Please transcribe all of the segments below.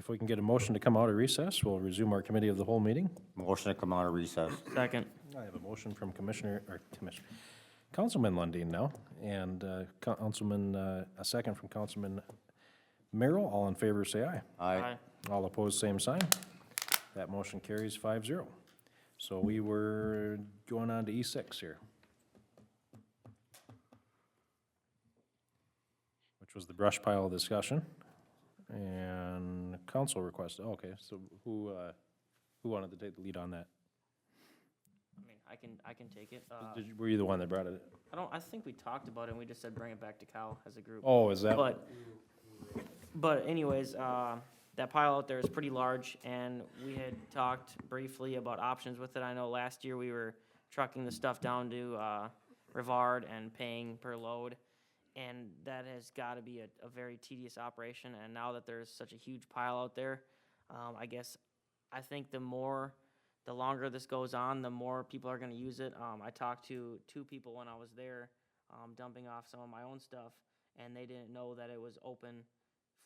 if we can get a motion to come out of recess, we'll resume our committee of the whole meeting. Motion to come out of recess. Second. I have a motion from Councilman Lundin now, and a second from Councilman Merrill. All in favor, say aye. Aye. All opposed, same sign. That motion carries 5-0. So we were going on to E6 here, which was the brush pile discussion and council request. Oh, okay, so who wanted to take the lead on that? I mean, I can take it. Were you the one that brought it? I think we talked about it and we just said bring it back to Cal as a group. Oh, is that? But anyways, that pile out there is pretty large, and we had talked briefly about options with it. I know last year we were trucking the stuff down to Rivard and paying per load, and that has got to be a very tedious operation. And now that there's such a huge pile out there, I think the longer this goes on, the more people are going to use it. I talked to 2 people when I was there, dumping off some of my own stuff, and they didn't know that it was open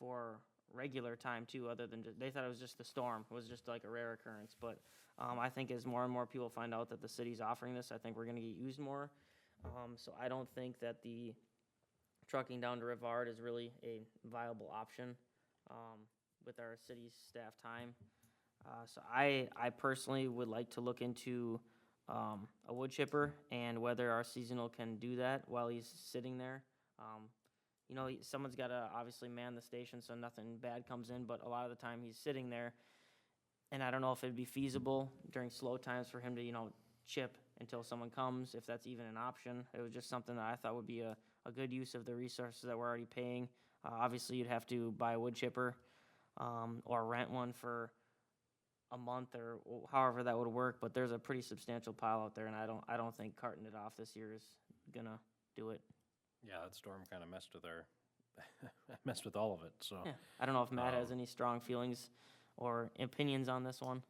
for regular time too, other than they thought it was just the storm. It was just like a rare occurrence. But I think as more and more people find out that the city's offering this, I think we're going to get used more. So I don't think that the trucking down to Rivard is really a viable option with our city's staff time. So I personally would like to look into a wood chipper and whether our seasonal can do that while he's sitting there. Someone's got to obviously man the station so nothing bad comes in, but a lot of the time he's sitting there, and I don't know if it'd be feasible during slow times for him to, chip until someone comes, if that's even an option. It was just something that I thought would be a good use of the resources that we're already paying. Obviously, you'd have to buy a wood chipper or rent one for a month or however that would work, but there's a pretty substantial pile out there, and I don't think carting it off this year is gonna do it. Yeah, that storm kind of messed with all of it, so. Yeah. I don't know if Matt has any strong feelings or opinions on this one.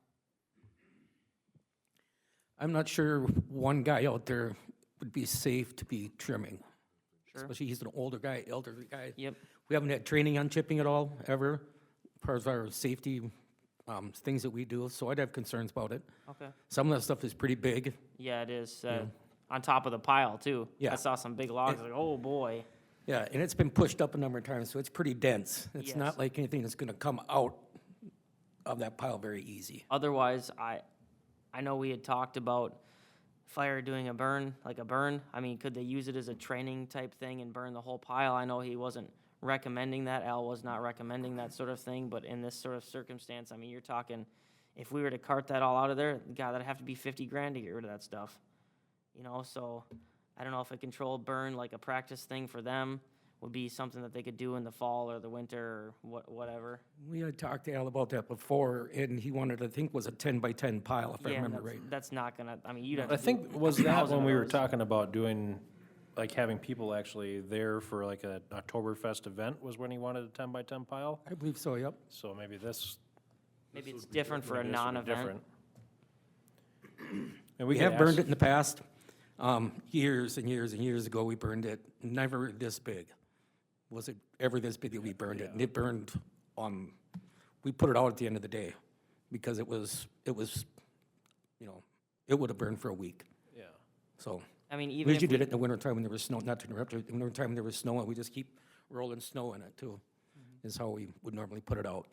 I'm not sure one guy out there would be safe to be trimming. Sure. Especially he's an elderly guy. Yep. We haven't had training on chipping at all, ever, as far as our safety things that we do, so I'd have concerns about it. Okay. Some of that stuff is pretty big. Yeah, it is. On top of the pile, too. Yeah. I saw some big logs, like, oh, boy. Yeah, and it's been pushed up a number of times, so it's pretty dense. It's Yes. not like anything that's gonna come out of that pile very easy. Otherwise, I know we had talked about fire doing a burn. I mean, could they use it as a training type thing and burn the whole pile? I know he wasn't recommending that. Al was not recommending that sort of thing, but in this sort of circumstance, I mean, you're talking, if we were to cart that all out of there, God, that'd have to be $50,000 to get rid of that stuff. So I don't know if a controlled burn, like a practice thing for them, would be something that they could do in the fall or the winter or whatever. We had talked to Al about that before, and he wanted, I think, was a 10-by-10 pile, if I remember right. That's not gonna, I mean, you'd have to I do think, was that 1,000 when of we were those. talking about doing, like having people actually there for like a Oktoberfest event was when he wanted a 10-by-10 pile? I believe so, yep. So maybe this. Maybe it's different for a maybe this would be non-event. different. And We could have burned ask- it in the past. Years and years and years ago, we burned it, never this big. Was it ever this big that we burned it? And it burned we put it out at the end of the day because it was, it would have burned for a week. Yeah. So I mean, we even if usually we, did it in the wintertime when there was snow, not to interrupt you, in the wintertime when there was snow, and we just keep rolling snow in it too, is how we would normally put it out.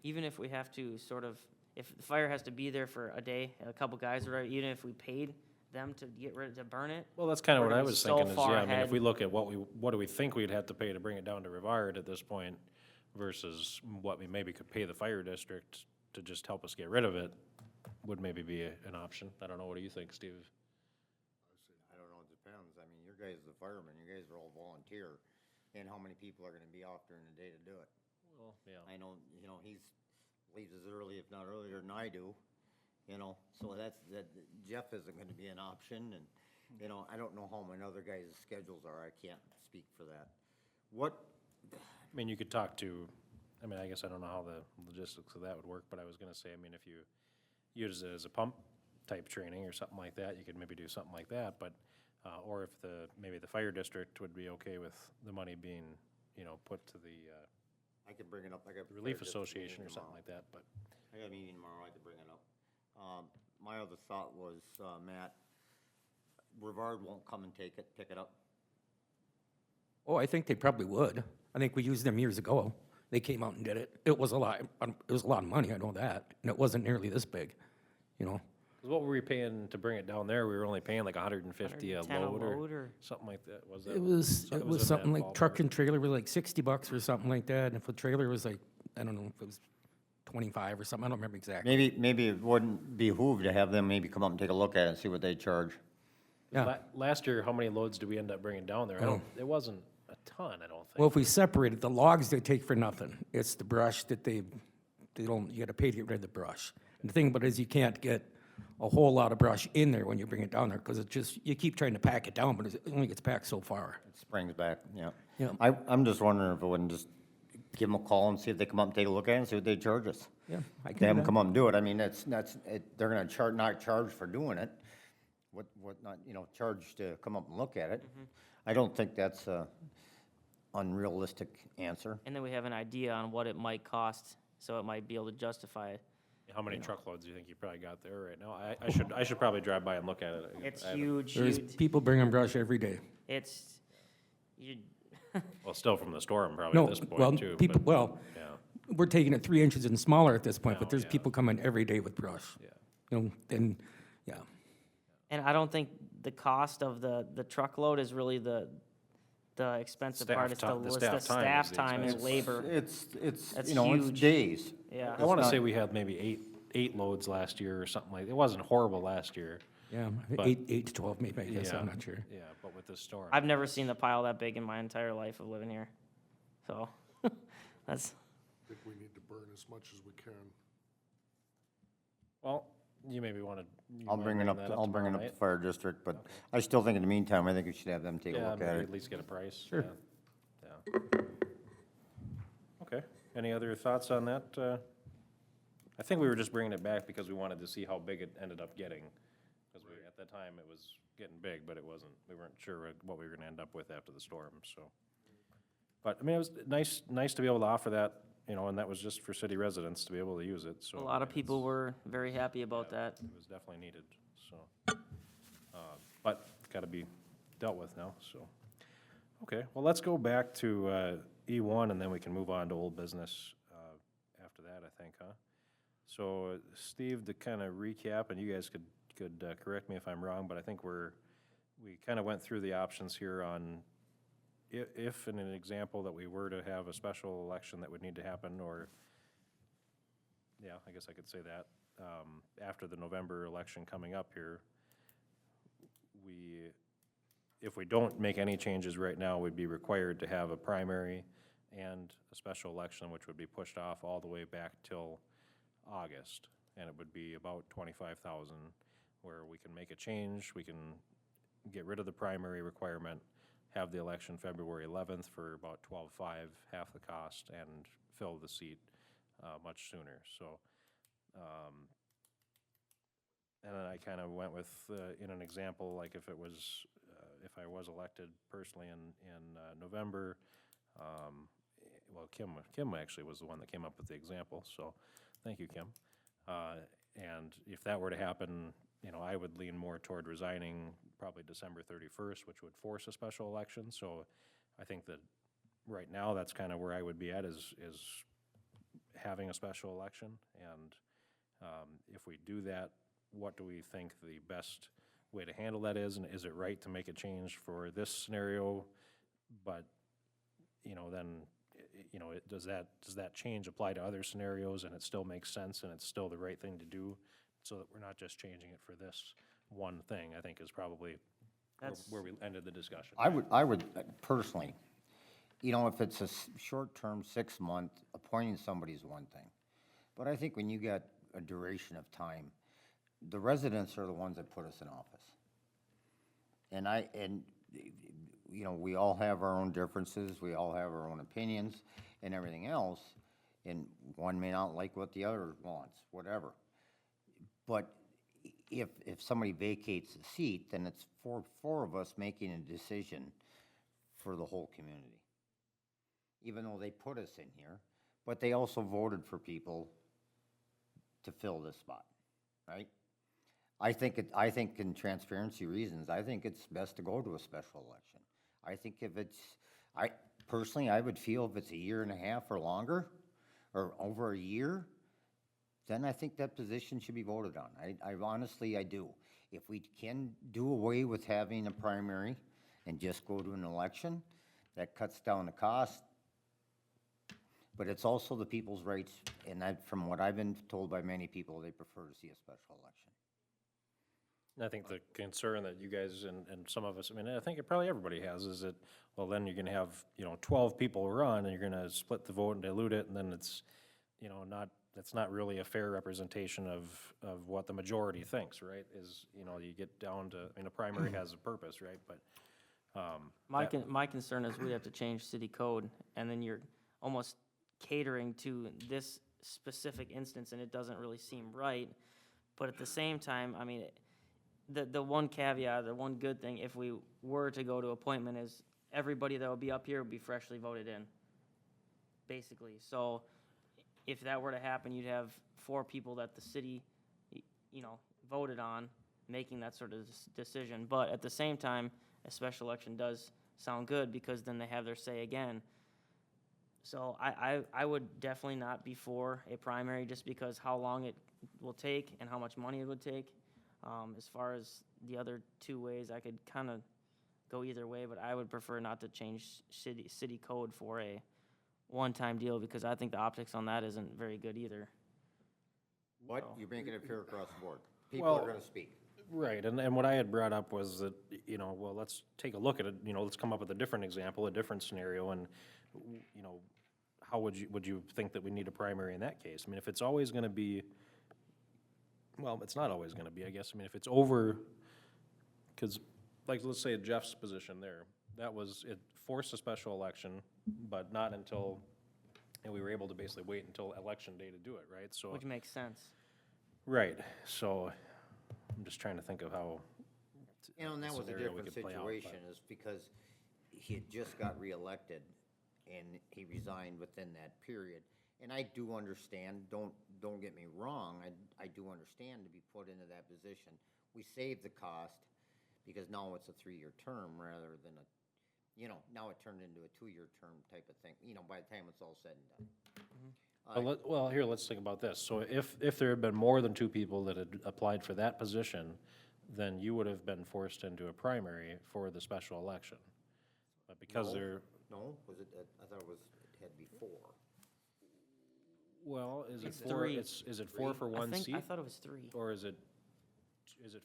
even if we have to sort of, if the fire has to be there for a day, a couple guys, or even if we paid them to burn it. Well, that's kind of We're what I gonna be was so thinking is, far yeah, I mean, if ahead. we look at what do we think we'd have to pay to bring it down to Rivard at this point versus what we maybe could pay the fire district to just help us get rid of it, would maybe be an option. I don't know, what do you think, Steve? I don't know, it depends. I mean, your guys are the firemen, you guys are all volunteer, and how many people are gonna be off during the day to do it? Well, yeah. I know, he's leaves as early, if not earlier than I do, so that Jeff isn't gonna be an option, and, I don't know how my other guys' schedules are, I can't speak for that. I mean, you could talk to, I guess I don't know how the logistics of that would work, but I was gonna say, if you use it as a pump type training or something like that, you could maybe do something like that, but, or if maybe the fire district would be okay with the money being, put to I could bring it up, I got. Relief fire district Association meeting or something tomorrow. like that, but. I got a meeting tomorrow, I could bring it up. My other thought was, Matt, Brevard won't come and pick it up. Oh, I think they probably would. I think we used them years ago. They came out and did it. It was a lot of money, I know that, and it wasn't nearly this big, you know? 'Cause what were we paying to bring it down there? We were only paying like 150 a 110 load load or or- something like that, was it? It was in that something like truck ballpark. and trailer was like $60 or something like that, and if a trailer was like, I don't know, if it was 25 or something, I don't remember exactly. Maybe it wouldn't behoove to have them maybe come up and take a look at it and see what they charge. Yeah. Last year, how many loads did we end up bringing down there? I don't, it wasn't a ton, I don't Well, think. if we separated, the logs they take for nothing. It's the brush that they don't, you gotta pay to get rid of the brush. And the thing about it is you can't get a whole lot of brush in there when you bring it down there, because it just, you keep trying to pack it down, but it only gets packed so far. It springs back, yeah. Yeah. I'm just wondering if it wouldn't just give them a call and see if they come up and take a look at it and see what they charge us. Yeah, I They can have do them that. come up and do it. I mean, they're gonna not charge for doing it. What not, charge to come up and look at it. I don't think that's a unrealistic answer. And then we have an idea on what it might cost, so it might be able to justify it. How many truckloads do you think you probably got there right now? I should probably drive by and look at it. It's I haven't- huge, There's huge. people bringing brush every day. It's, you, Well, still from the storm probably No, at this well, point too, people, but, well, yeah, we're taking it 3 inches and smaller at this point, but No, there's yeah. people coming every day with brush. yeah. And, yeah. and I don't think the cost of the truckload is really the expensive Staff part. It's ti- the the staff time is staff the time and expensive labor. It's, That's it's huge. days. Yeah. I wanna not- say we had maybe eight loads last year or something like, it wasn't horrible last year. Yeah, But- 8 to 12 maybe, I guess, Yeah. I'm not sure. Yeah, but with this storm. I've never seen the pile that big in my entire life of living here. So, that's, I think we need to burn as much as we can. Well, you maybe wanna. I'll bring it up, that I'll bring it tomorrow up to night? fire district, but I still think in the meantime, I think we should have them take a Yeah, look maybe at at it. least get a price. Sure. Yeah. Okay, any other thoughts on that? I think we were just bringing it back because we wanted to see how big it ended up getting. Because at that time, it was getting big, but it wasn't, we weren't sure what we were gonna end up with after the storm, so. But, I mean, it was nice to be able to offer that, and that was just for city residents to be able to use it, so. a lot of it's- people were very happy about that. It was definitely needed, so. But it's gotta be dealt with now, so. Okay, well, let's go back to E1, and then we can move on to old business after that, I think, huh? So, Steve, to kind of recap, and you guys could correct me if I'm wrong, but I think we kind of went through the options here on if in an example that we were to have a special election that would need to happen, or, yeah, I guess I could say that, after the November election coming up here, if we don't make any changes right now, we'd be required to have a primary and a special election, which would be pushed off all the way back till August. And it would be about 25,000, where we can make a change, we can get rid of the primary requirement, have the election February 11th for about 12.5, half the cost, and fill the seat much sooner, so. And then I kind of went with, in an example, like if it was, if I was elected personally in November, well, Kim actually was the one that came up with the example, so, thank you, Kim. And if that were to happen, I would lean more toward resigning probably December 31st, which would force a special election, so I think that right now, that's kind of where I would be at, is having a special election, and if we do that, what do we think the best way to handle that is, and is it right to make a change for this scenario, but, then, does that change apply to other scenarios, and it still makes sense, and it's still the right thing to do, so that we're not just changing it for this one thing, I think is probably where we ended the discussion. I would personally, if it's a short-term, 6-month, appointing somebody is one thing. But I think when you got a duration of time, the residents are the ones that put us in office. And we all have our own differences, we all have our own opinions and everything else, and one may not like what the other wants, whatever. But if somebody vacates the seat, then it's four of us making a decision for the whole community. Even though they put us in here, But they also voted for people to fill this spot, right? I think in transparency reasons, I think it's best to go to a special election. I think if it's, personally, I would feel if it's a year and a half or longer, or over a year, then I think that position should be voted on. I honestly, I do. If we can do away with having a primary and just go to an election, that cuts down the cost. But it's also the people's rights, and from what I've been told by many people, they prefer to see a special election. And I think the concern that you guys and some of us, I mean, I think probably everybody has, is that, well, then you're gonna have, 12 people run, and you're gonna split the vote and dilute it, and then it's, that's not really a fair representation of what the majority thinks, right? Is, you get down to, a primary has a purpose, right? But, My concern is we have to change city code, and then you're almost catering to this specific instance, and it doesn't really seem right. But at the same time, the one caveat, the one good thing, if we were to go to appointment, is everybody that would be up here would be freshly voted in, basically. So if that were to happen, you'd have 4 people that the city, voted on, making that sort of decision. But at the same time, a special election does sound good, because then they have their say again. So I would definitely not be for a primary, just because how long it will take and how much money it would take. As far as the other 2 ways, I could kind of go either way, but I would prefer not to change city code for a one-time deal, because I think the optics on that isn't very good either. But So- you're making it fair across the board. People are Well- gonna speak. right, and what I had brought up was that, well, let's take a look at it, let's come up with a different example, a different scenario, and, how would you think that we need a primary in that case? If it's always gonna be, well, it's not always gonna be, I guess, if it's over, because, like, let's say Jeff's position there, that was, it forced a special election, but not until, and we were able to basically wait until election day to do it, right? So, Which makes sense. right, so, I'm just trying to think of how. And that was a scenario we different could play out, but- situation, is because he had just got reelected, and he resigned within that period. And I do understand, don't get me wrong, I do understand to be put into that position. We saved the cost, because now it's a 3-year term rather than now it turned into a 2-year term type of thing, by the time it's all said and done. Well, here, let's think about this. So if there had been more than 2 people that had applied for that position, then you would have been forced into a primary for the special election. But because No. they're, No, was it, I thought it had before. well, is it It's 4, 3. is it 4 for one seat? I thought it was 3. Or is it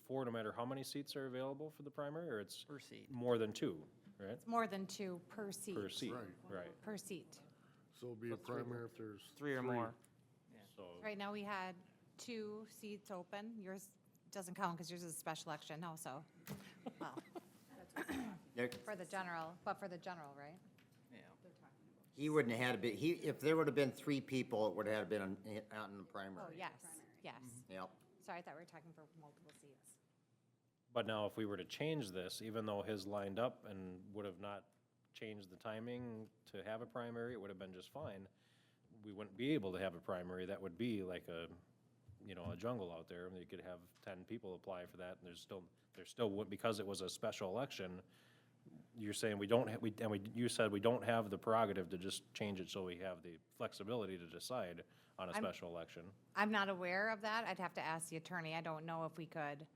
4 no matter how many seats are available for the primary, or it's Per seat. more than 2, right? It's more than 2 per seat. Per seat, Right. right, Per seat. So it'll be a primary if there's 3 or more. so, Right now, we had 2 seats open. Yours doesn't count because yours is a special election also. Well, There- for the general, but for the general, right? He wouldn't have had to be, if there would have been 3 people, it would have been out in the primary. Oh, yes, yes. Yep. Sorry, I thought we were talking for multiple seats. but now if we were to change this, even though his lined up and would have not changed the timing to have a primary, it would have been just fine. We wouldn't be able to have a primary, that would be like a jungle out there, and you could have 10 people apply for that, and there still would, because it was a special election, you're saying you said we don't have the prerogative to just change it so we have the flexibility to decide on a special election. I'm not aware of that. I'd have to ask the attorney. I don't know if we could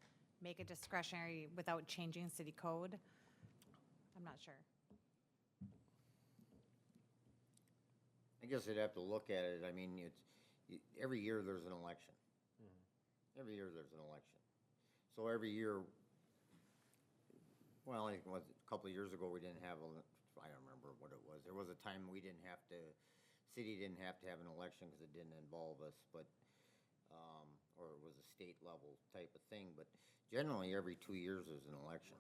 make it discretionary without changing city code. I'm not sure. I guess you'd have to look at it, every year there's an election. Every year there's an election. So every year, well, I think it was a couple of years ago, we didn't have, I don't remember what it was. There was a time we didn't have to, city didn't have to have an election because it didn't involve us, but, or it was a state level type of thing, but generally every 2 years there's an election.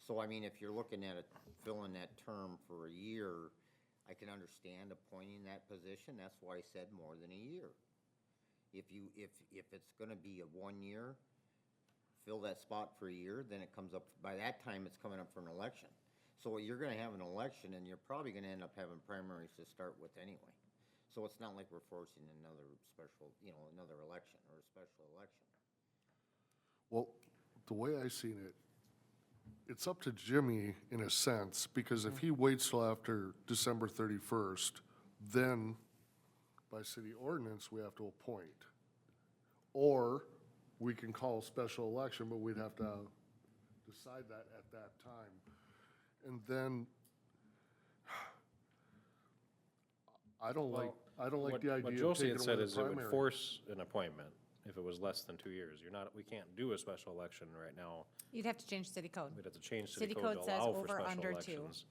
So, if you're looking at it, filling that term for a year, I can understand appointing that position. That's why I said more than a year. If it's gonna be a 1 year, fill that spot for a year, then it comes up, by that time, it's coming up for an election. So you're gonna have an election, and you're probably gonna end up having primaries to start with anyway. So it's not like we're forcing another special, another election or a special election. Well, the way I seen it, it's up to Jimmy in a sense, because if he waits till after December 31st, then by city ordinance, we have to appoint. Or we can call a special election, but we'd have to decide that at that time. And then, I don't like the What idea of Josie taking had away said the is it would primary. force an appointment if it was less than 2 years. We can't do a special election right now. You'd have to change city code. We'd have to change City city code code to says allow for over, special under 2. elections.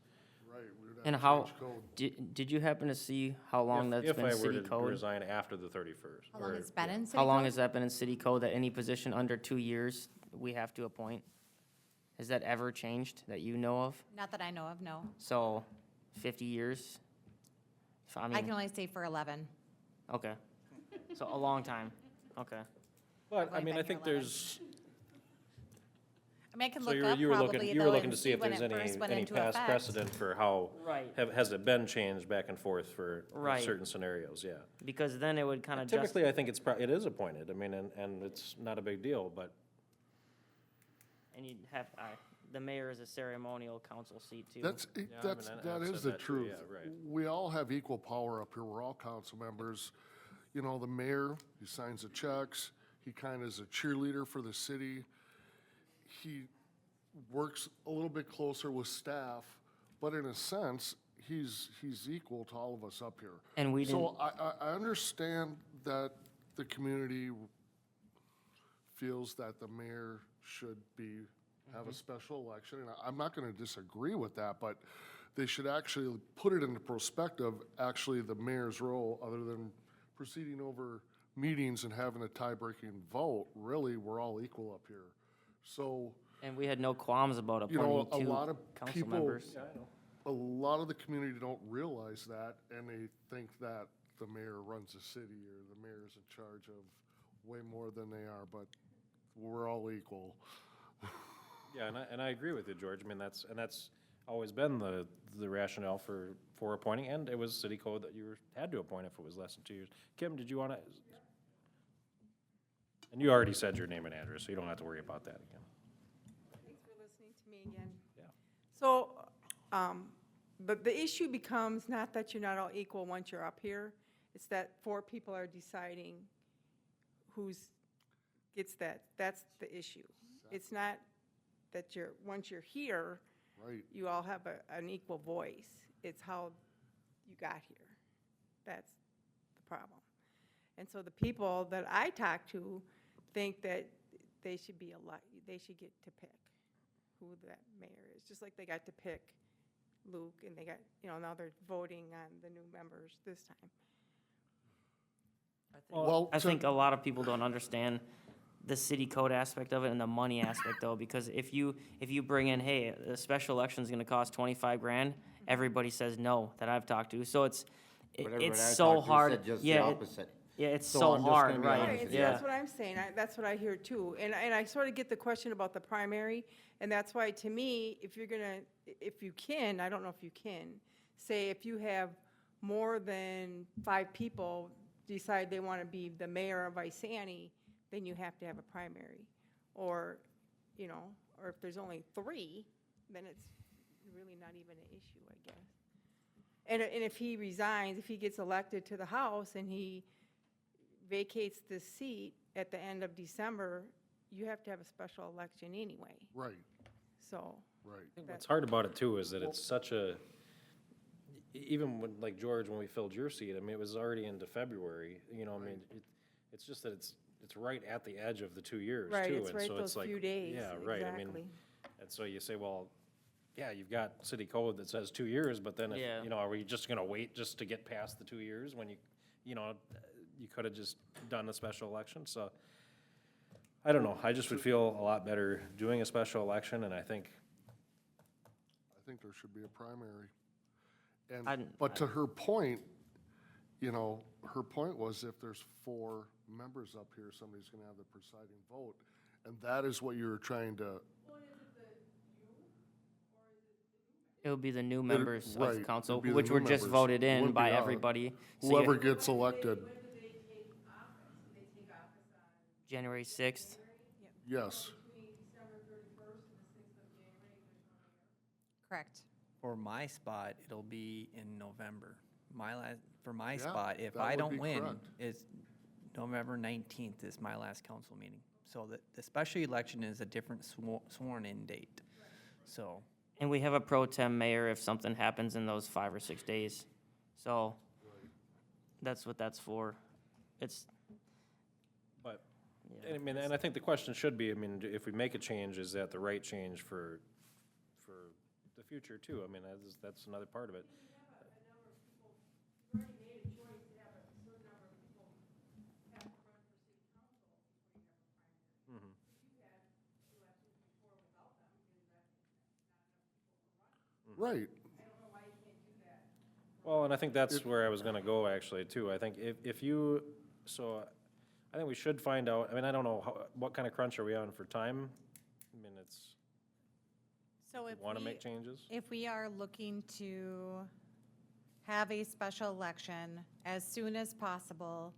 Right, we would have And to how, change code. did you happen to see how long that's been If I were city to code? resign after the 31st. How long or- has it been in city How code? long has that been in city code, that any position under 2 years, we have to appoint? Has that ever changed that you know of? Not that I know of, no. So, 50 years? So, I I can mean, only say for 11. okay. So, a long time, okay. But, I only mean, been I here think 11. there's, I mean, I can so look up you were probably looking though to and see if when there's it first went any into past effect. precedent for how, Right. has it been changed back and forth for Right. certain scenarios, yeah. Because then it would kind of just, Typically, I think it is appointed, I mean, and it's not a big deal, but and you'd have, the mayor is a ceremonial council seat too. That's, I mean, that I've is said the that too, truth. yeah, right. We all have equal power up here, we're all council members. You know, the mayor, he signs the checks, he kind of is a cheerleader for the city. He works a little bit closer with staff, but in a sense, he's equal to all of us up here. And we So I understand that the community feels that the mayor should have a special election, and I'm not gonna disagree with that, but they should actually put it into perspective, actually, the mayor's role, other than proceeding over meetings and having a tie-breaking vote, really, we're all equal up here. So, And we had no qualms about you know, appointing a two lot of council people, members. a lot of the community don't realize that, and they think that the mayor runs the city, or the mayor's in charge of way more than they are, but we're all equal. Yeah, and I agree with you, George. I mean, that's always been the rationale for appointing, and it was city code that you had to appoint if it was less than 2 years. Kim, did you want to? And you already said your name and address, so you don't have to worry about that again. Thanks for listening to me again. Yeah. So, but the issue becomes not that you're not all equal once you're up here, it's that 4 people are deciding gets that. That's the issue. It's not that once you're here, Right. you all have an equal voice. It's how you got here. That's the problem. And so the people that I talk to think that they should get to pick who that mayor is, just like they got to pick Luke, and they got, now they're voting on the new members this time. Well, I think a lot of people don't understand the city code aspect of it and the money aspect though, because if you bring in, hey, a special election's gonna cost 25 grand, everybody says no that I've talked to, so it's Whatever it's I so talked to hard. said just the Yeah, opposite. yeah, it's So so I'm just hard, gonna be right, honest Right, with so you. that's what I'm saying, that's what I hear too, and I sort of get the question about the primary, and that's why, to me, if you can, I don't know if you can, say if you have more than 5 people decide they want to be the mayor of Isani, then you have to have a primary, or if there's only 3, then it's really not even an issue, I guess. And if he resigns, if he gets elected to the House and he vacates this seat at the end of December, you have to have a special election anyway, Right, so. right. What's hard about it too is that it's such even when, like George, when we filled your seat, I mean, it was already into February, I mean, it's just that it's right at the edge of the 2 years too. Right, it's and right so those like, few days, Yeah, right, I mean, exactly. and so you say, well, yeah, you've got city code that says 2 years, but then if, Yeah. are we just gonna wait just to get past the 2 years when you could have just done a special election, so. I don't know, I just would feel a lot better doing a special election, and I think, I think there should be a primary. I'd- But to her point, her point was if there's 4 members up here, somebody's gonna have the presiding vote. And that is what you were trying to, It would be the new members right, of it'd council, be the which new were just members. voted in Wouldn't by be us. everybody. So you- Whoever gets elected, January 6th. yes. Correct. For my spot, it'll be in November. For my Yeah, spot, if that I would don't be win, correct. it's November 19th is my last council meeting. So the special election is a different sworn-in date. So, And we have a pro tem mayor if something happens in those 5 or 6 days. So that's what that's for. It's, But, and I mean, and I think the question should be, I mean, if we make a change, is that the right change for the future too? I mean, that's another part of it. Right. Well, and I think that's where I was gonna go actually too. I think if you, so I think we should find out, I mean, I don't know what kind of crunch are we on for time? I mean, it's, So if wanna we, make changes? if we are looking to have a special election as soon as possible,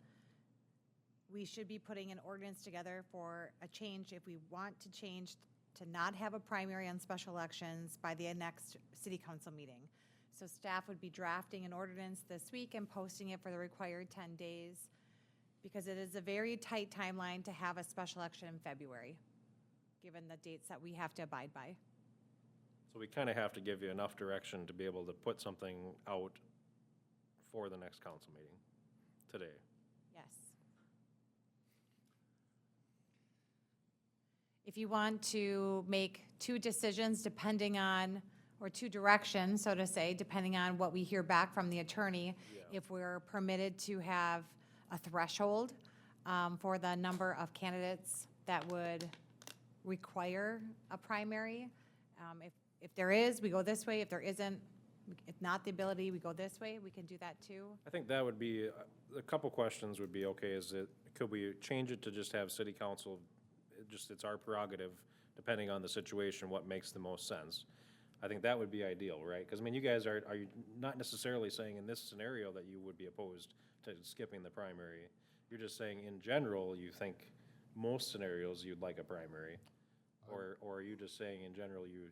we should be putting an ordinance together for a change, if we want to change to not have a primary on special elections by the next city council meeting. So staff would be drafting an ordinance this week and posting it for the required 10 days, because it is a very tight timeline to have a special election in February, given the dates that we have to abide by. So we kinda have to give you enough direction to be able to put something out for the next council meeting today. Yes. If you want to make two decisions depending on, or two directions, so to say, depending on what we hear back from the attorney, if we're permitted to have a threshold for the number of candidates that would require a primary. If there is, we go this way. If there isn't, if not the ability, we go this way. We can do that too. I think that would be, a couple questions would be, okay, is it, could we change it to just have city council, it's our prerogative, depending on the situation, what makes the most sense? I think that would be ideal, right? Because, I mean, you guys are you not necessarily saying in this scenario that you would be opposed to skipping the primary? You're just saying in general, you think most scenarios you'd like a primary? Or are you just saying in general you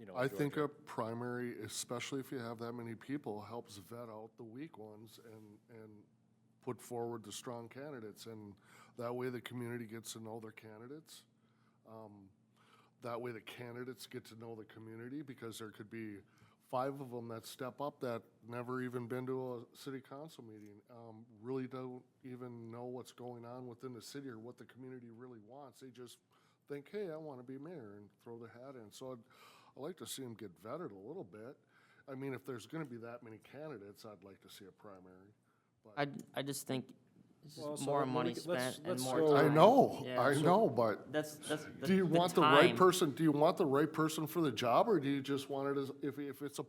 know? I George, think a primary, especially if you have that many people, helps vet out the weak ones and put forward the strong candidates. And that way the community gets to know their candidates. That way the candidates get to know the community, because there could be 5 of them that step up that never even been to a city council meeting, really don't even know what's going on within the city or what the community really wants. They just think, hey, I want to be mayor, and throw their hat in. So I'd like to see them get vetted a little bit. I mean, if there's going to be that many candidates, I'd like to see a primary. I just think it's Well, just so more let me money get- let's- spent and let's more go- time. I know, Yeah. I know, but That's do you want the right time. person, do you want the right person for the job, or do you just want it as, if it's a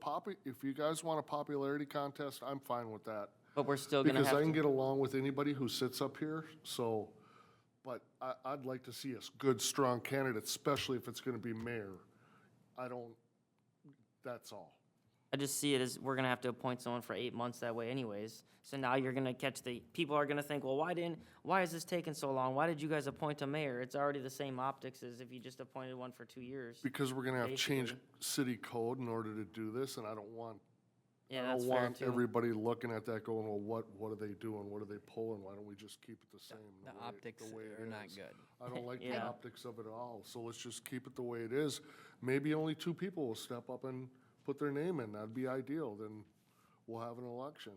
if you guys want a popularity contest, I'm fine with that. But we're still gonna Because have I can to, get along with anybody who sits up here, so, but I'd like to see a good, strong candidate, especially if it's gonna be mayor. That's all. I just see it as, we're gonna have to appoint someone for 8 months that way anyways. So now you're gonna catch people are gonna think, well, why is this taking so long? Why did you guys appoint a mayor? It's already the same optics as if you just appointed one for 2 years. Because we're gonna have to change Basically. city code in order to do this, and I don't want Yeah, I that's don't fair want too. everybody looking at that going, well, what are they doing? What are they pulling? Why don't we just keep it the same? the way- optics the way it are not is? good. I don't like the Yeah. optics of it all, so let's just keep it the way it is. Maybe only 2 people will step up and put their name in. That'd be ideal, then we'll have an election.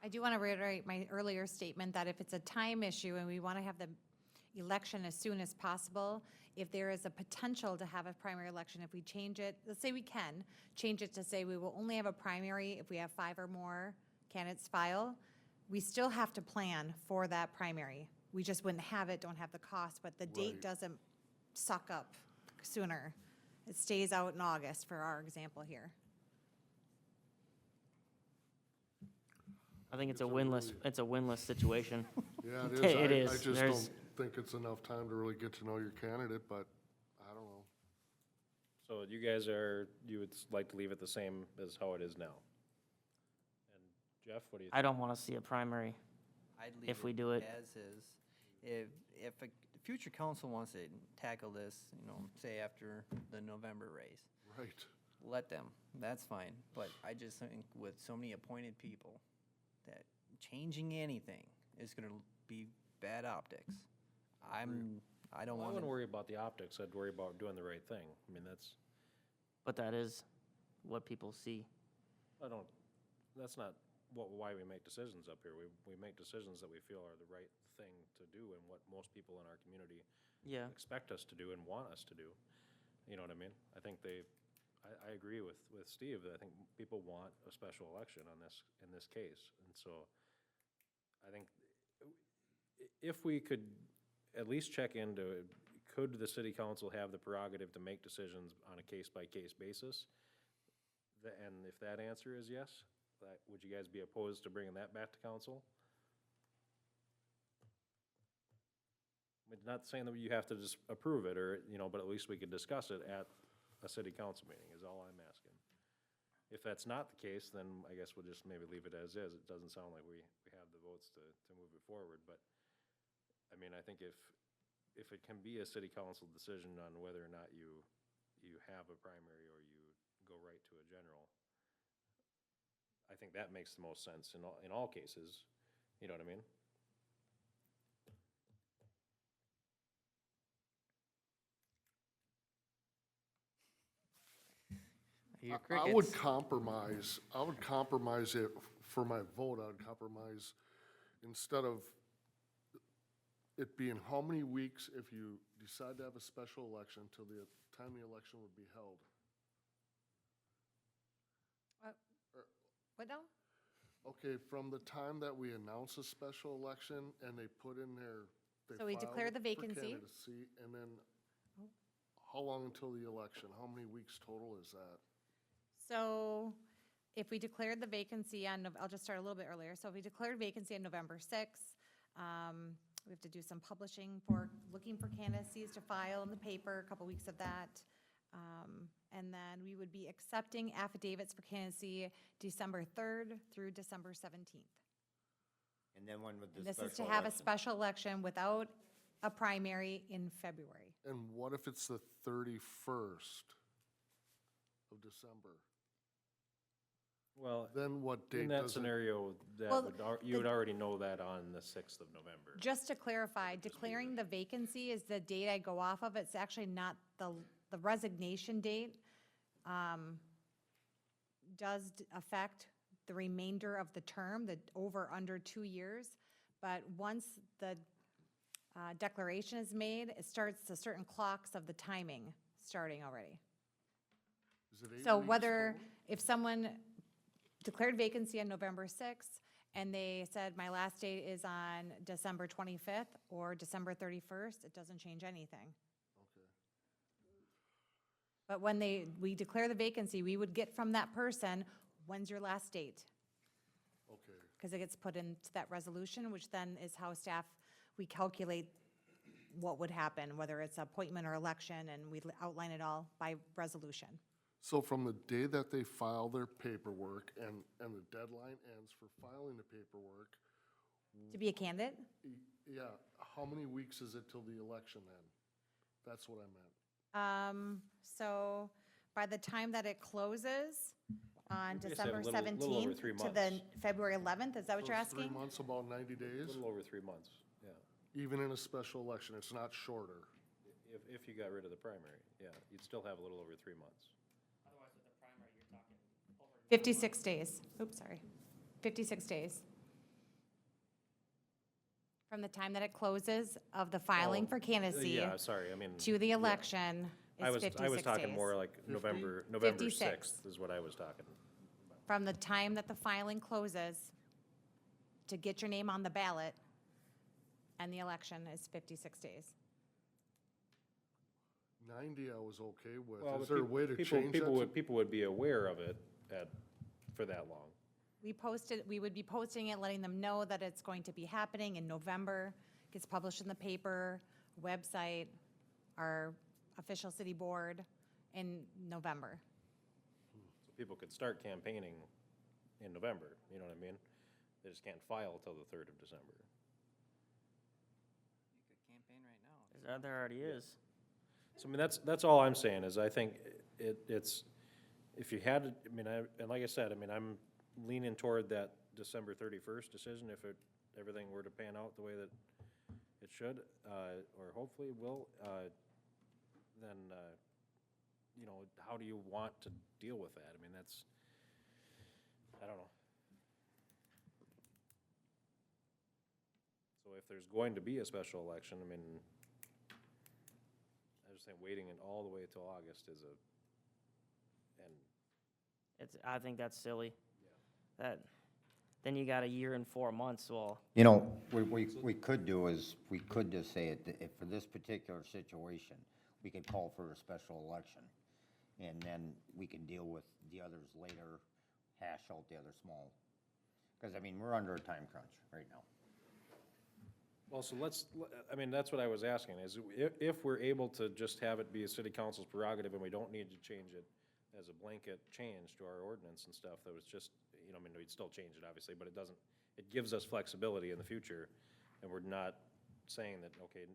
I do want to reiterate my earlier statement that if it's a time issue and we want to have the election as soon as possible, if there is a potential to have a primary election, if we change it, let's say we can, change it to say we will only have a primary if we have 5 or more candidates file, we still have to plan for that primary. We just wouldn't have it, don't have the cost, but the date Right. doesn't suck up sooner. It stays out in August for our example here. I think it's a winless situation. Yeah, it is. It I is. just There's- don't think it's enough time to really get to know your candidate, but I don't know. So you guys you would like to leave it the same as how it is now? And Jeff, what do you think? I don't wanna see a primary. I'd leave If we do it. as is. If a future council wants to tackle this, you know, say after the November race, Right. let them, that's fine. But I just think with so many appointed people, that changing anything is gonna be bad optics. I don't Well, I want wouldn't to, worry about the optics, I'd worry about doing the right thing. I mean, But that is what people see. that's not why we make decisions up here. We make decisions that we feel are the right thing to do and what most people in our community Yeah. expect us to do and want us to do. You know what I mean? I think I agree with Steve, that I think people want a special election in this case. And so I think if we could at least check into, could the city council have the prerogative to make decisions on a case-by-case basis? And if that answer is yes, would you guys be opposed to bringing that back to council? It's not saying that you have to just approve it, or, but at least we could discuss it at a city council meeting, is all I'm asking. If that's not the case, then I guess we'll just maybe leave it as is. It doesn't sound like we have the votes to move it forward, but, I mean, I think if it can be a city council decision on whether or not you have a primary or you go right to a general, I think that makes the most sense in all cases, you know what I mean? I hear I would crickets. compromise it for my vote. I would compromise, instead of it being how many weeks if you decide to have a special election till the time the election would be held. What now? Okay, from the time that we announce a special election and they put in they So we file declare the for vacancy. candidacy, and then how long until the election? How many weeks total is that? So if we declared the vacancy I'll just start a little bit earlier. So if we declared vacancy on November 6th, we have to do some publishing looking for candidacies to file in the paper, a couple weeks of that. And then we would be accepting affidavits for candidacy December 3rd through December 17th. And then when would the And this special is to have a election? special election without a primary in February. And what if it's the 31st of December? Well, Then what in date that does it? scenario, Well, you would already know that on the 6th of November. Just to clarify, declaring the vacancy is the date I go off of. It's actually not the resignation date. Does affect the remainder of the term, the under 2 years. But once the declaration is made, it starts the certain clocks of the timing starting already. Is it 8 So weeks whether, total? if someone declared vacancy on November 6th, and they said, my last date is on December 25th or December 31st, it doesn't change anything. Okay. But when we declare the vacancy, we would get from that person, when's your last date? Okay. Because it gets put into that resolution, which then is how staff, we calculate what would happen, whether it's appointment or election, and we outline it all by resolution. So from the day that they file their paperwork and the deadline ends for filing the paperwork, To be a candidate? yeah, how many weeks is it till the election then? That's what I meant. So by the time that it closes on We just have December a little over 17th 3 to the months. February 11th, is that what So you're it's 3 asking? months, about 90 A days, little over 3 months, yeah. even in a special election, it's not shorter. If you got rid of the primary, yeah, you'd still have a little over 3 months. 56 days. Oops, sorry. 56 days. From the time that it closes of the filing for candidacy Yeah, sorry, I mean. to the yeah. election I is was 56 days. talking more like November 56. 6th is what I was talking. From the time that the filing closes to get your name on the ballot, and the election is 56 days. 90 I was okay with. Well, Is but there a way to people- change people that? would People would be aware of it for that long. We would be posting it, letting them know that it's going to be happening in November. Gets published in the paper, website, our official city board, in November. So people could start campaigning in November, you know what I mean? They just can't file till the 3rd of December. You could campaign right now. There already is. So, I mean, that's all I'm saying, is I think it's, if you had, I mean, and like I said, I mean, I'm leaning toward that December 31st decision, if everything were to pan out the way that it should, or hopefully will, then, you know, how do you want to deal with that? I mean, that's, I don't know. So if there's going to be a special election, I mean, I just think waiting it all the way till August is and I think that's silly. Then you got a year and 4 months, well, You know, we could do is, we could just say, if for this particular situation, we could call for a special election. And then we can deal with the others later, hash out the other small. Because, I mean, we're under a time crunch right now. well, so I mean, that's what I was asking, is if we're able to just have it be a city council's prerogative and we don't need to change it as a blanket change to our ordinance and stuff, that was just, you know, I mean, we'd still change it, obviously, but it gives us flexibility in the future, and we're not saying that, okay,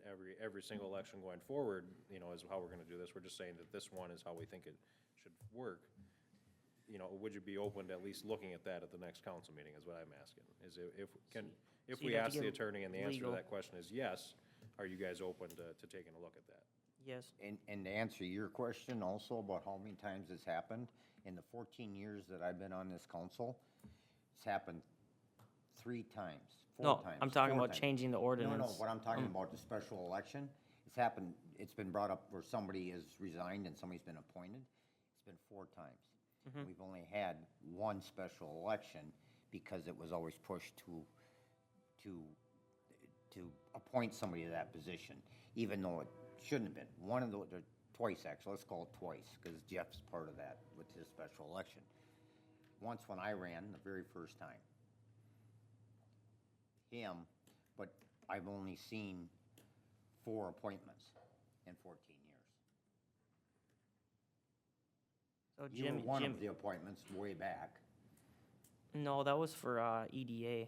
every single election going forward, you know, is how we're gonna do this, we're just saying that this one is how we think it should work. You know, would you be open to at least looking at that at the next council meeting, is what I'm asking, is if you'd we have to ask the get attorney and the answer to legal. that question is yes, are you guys open to taking a look at that? yes. And to answer your question also about how many times it's happened, in the 14 years that I've been on this council, it's happened 3 times, 4 No, times. I'm talking 4 about times. changing the No, ordinance. no, what I'm talking about, the special election, it's happened, it's been brought up where somebody has resigned and somebody's been appointed. It's been 4 times. We've only had 1 special election because it was always pushed to appoint somebody to that position, even though it shouldn't have been. Twice, actually, let's call it twice, because Jeff's part of that with his special election. Once when I ran, the very first time. Him, but I've only seen 4 appointments in 14 years. So You were one of the appointments way back. no, that was for, EDA.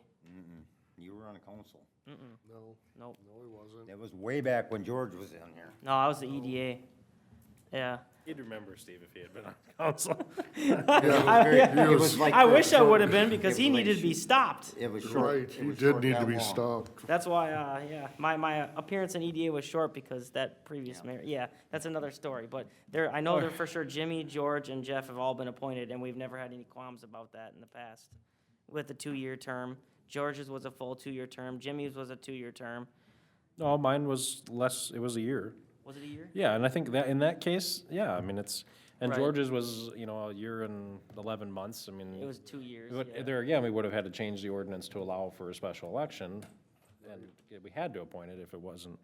You were on the council. No, Nope. no, he wasn't. That was way back when George was in here. No, I was the EDA. Yeah. He'd remember, Steve, if he had been on council. It was like I very wish I short. would have been, because It he was like needed to be stopped. It was short. Right, it he was did short need to that be long. stopped. That's why, yeah, my appearance in EDA was short because that previous mayor, yeah, that's another story. But I know that for sure Jimmy, George, and Jeff have all been appointed, and we've never had any qualms about that in the past. With the 2-year term, George's was a full 2-year term, Jimmy's was a 2-year term. No, mine was less, it was a year. Was it a year? Yeah, and I think that, in that case, yeah, I mean, and Right. George's was, you know, a year and 11 months, I mean. It was 2 years, But yeah. there again, we would have had to change the ordinance to allow for a special election, and we had to appoint it if it wasn't,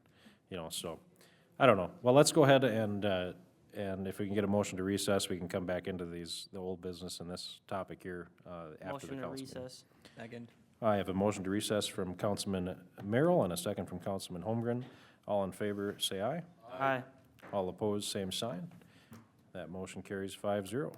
you know, so, I don't know. Well, let's go ahead and if we can get a motion to recess, we can come back into the old business and this topic here, after the Motion to council meeting. recess. Second. I have a motion to recess from Councilman Merrill and a second from Councilman Holmgren. All in favor, say aye. Aye. All opposed, same sign. That motion carries 5-0.